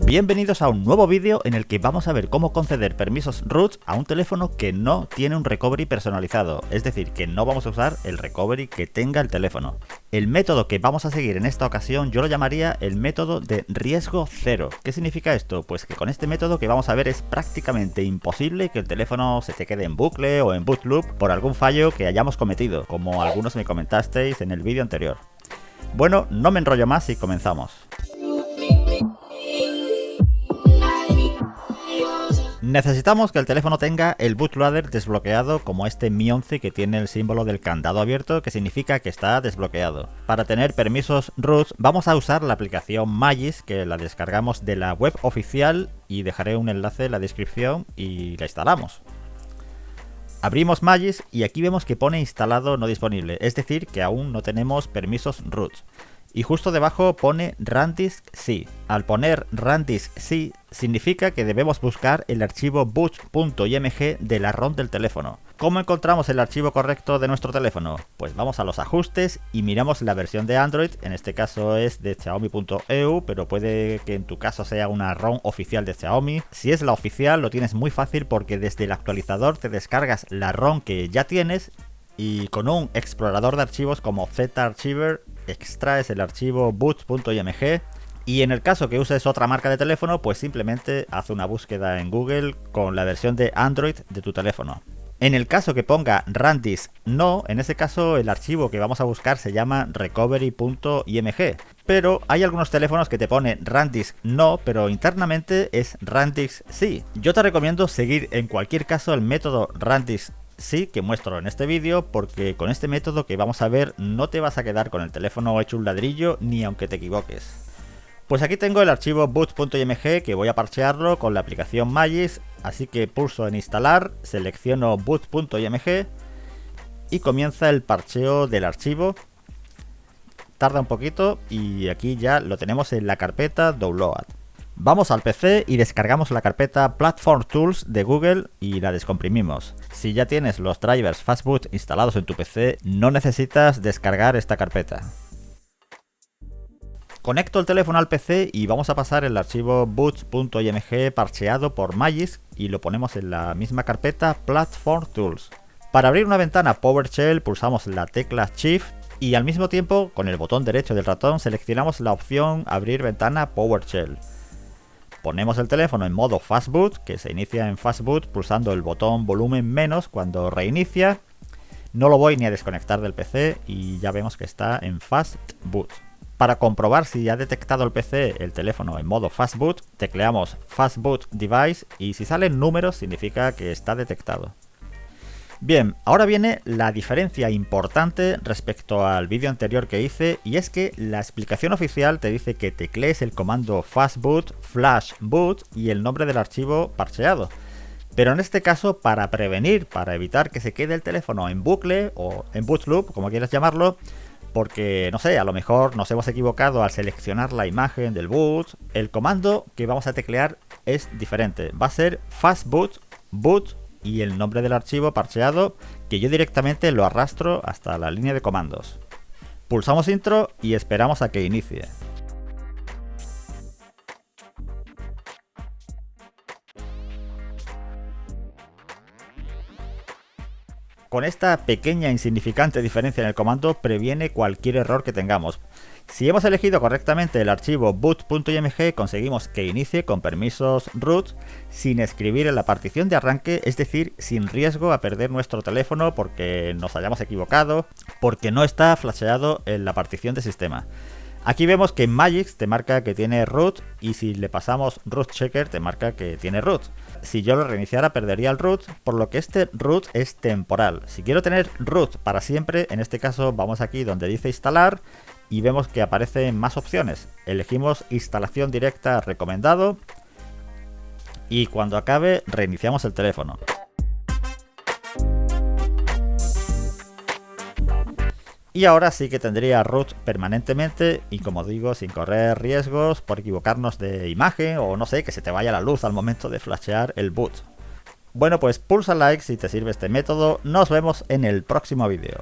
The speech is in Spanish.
Bienvenidos a un nuevo vídeo en el que vamos a ver cómo conceder permisos root a un teléfono que no tiene un recovery personalizado, es decir, que no vamos a usar el recovery que tenga el teléfono. El método que vamos a seguir en esta ocasión yo lo llamaría el método de riesgo cero. ¿Qué significa esto? Pues que con este método que vamos a ver es prácticamente imposible que el teléfono se te quede en bucle o en boot loop por algún fallo que hayamos cometido, como algunos me comentasteis en el vídeo anterior. Bueno, no me enrollo más y comenzamos. Necesitamos que el teléfono tenga el bootloader desbloqueado, como este Mi 11 que tiene el símbolo del candado abierto, que significa que está desbloqueado. Para tener permisos root vamos a usar la aplicación Magis, que la descargamos de la web oficial y dejaré un enlace en la descripción y la instalamos. Abrimos Magis y aquí vemos que pone instalado no disponible, es decir que aún no tenemos permisos root. Y justo debajo pone rundisk sí. Al poner rundisk sí significa que debemos buscar el archivo boot.img de la ROM del teléfono. ¿Cómo encontramos el archivo correcto de nuestro teléfono? Pues vamos a los ajustes y miramos la versión de Android, en este caso es de Xiaomi.eu, pero puede que en tu caso sea una ROM oficial de Xiaomi. Si es la oficial lo tienes muy fácil porque desde el actualizador te descargas la ROM que ya tienes y con un explorador de archivos como Z-Archiver extraes el archivo boot.img. Y en el caso que uses otra marca de teléfono, pues simplemente haz una búsqueda en Google con la versión de Android de tu teléfono. En el caso que ponga rundisk no, en ese caso el archivo que vamos a buscar se llama recovery.img. Pero hay algunos teléfonos que te pone rundisk no, pero internamente es rundisk sí. Yo te recomiendo seguir en cualquier caso el método rundisk sí que muestro en este vídeo, porque con este método que vamos a ver no te vas a quedar con el teléfono hecho un ladrillo ni aunque te equivoques. Pues aquí tengo el archivo boot.img que voy a parchearlo con la aplicación Magis, así que pulso en instalar, selecciono boot.img y comienza el parcheo del archivo. Tarda un poquito y aquí ya lo tenemos en la carpeta download. Vamos al PC y descargamos la carpeta Platform Tools de Google y la descomprimimos. Si ya tienes los drivers Fastboot instalados en tu PC, no necesitas descargar esta carpeta. Conecto el teléfono al PC y vamos a pasar el archivo boot.img parcheado por Magis y lo ponemos en la misma carpeta Platform Tools. Para abrir una ventana PowerShell pulsamos la tecla Shift y al mismo tiempo con el botón derecho del ratón seleccionamos la opción Abrir ventana PowerShell. Ponemos el teléfono en modo Fastboot, que se inicia en Fastboot pulsando el botón volumen menos cuando reinicia. No lo voy ni a desconectar del PC y ya vemos que está en Fastboot. Para comprobar si ha detectado el PC el teléfono en modo Fastboot, tecleamos Fastboot Device y si salen números significa que está detectado. Bien, ahora viene la diferencia importante respecto al vídeo anterior que hice, y es que la explicación oficial te dice que teclees el comando fastboot /boot y el nombre del archivo parcheado. Pero en este caso, para prevenir, para evitar que se quede el teléfono en bucle o en boot loop, como quieras llamarlo, porque no sé, a lo mejor nos hemos equivocado al seleccionar la imagen del boot, el comando que vamos a teclear es diferente. Va a ser fastboot boot y el nombre del archivo parcheado, que yo directamente lo arrastro hasta la línea de comandos. Pulsamos intro y esperamos a que inicie. Con esta pequeña e insignificante diferencia en el comando previene cualquier error que tengamos. Si hemos elegido correctamente el archivo boot.img, conseguimos que inicie con permisos root sin escribir en la partición de arranque, es decir, sin riesgo a perder nuestro teléfono porque nos hayamos equivocado, porque no está flasheado en la partición de sistema. Aquí vemos que Magis te marca que tiene root y si le pasamos root checker te marca que tiene root. Si yo lo reiniciara perdería el root, por lo que este root es temporal. Si quiero tener root para siempre, en este caso vamos aquí donde dice instalar y vemos que aparecen más opciones. Elegimos instalación directa recomendado y cuando acabe reiniciamos el teléfono. Y ahora sí que tendría root permanentemente y, como digo, sin correr riesgos por equivocarnos de imagen o no sé, que se te vaya la luz al momento de flashear el boot. Bueno, pues pulsa like si te sirve este método. Nos vemos en el próximo vídeo.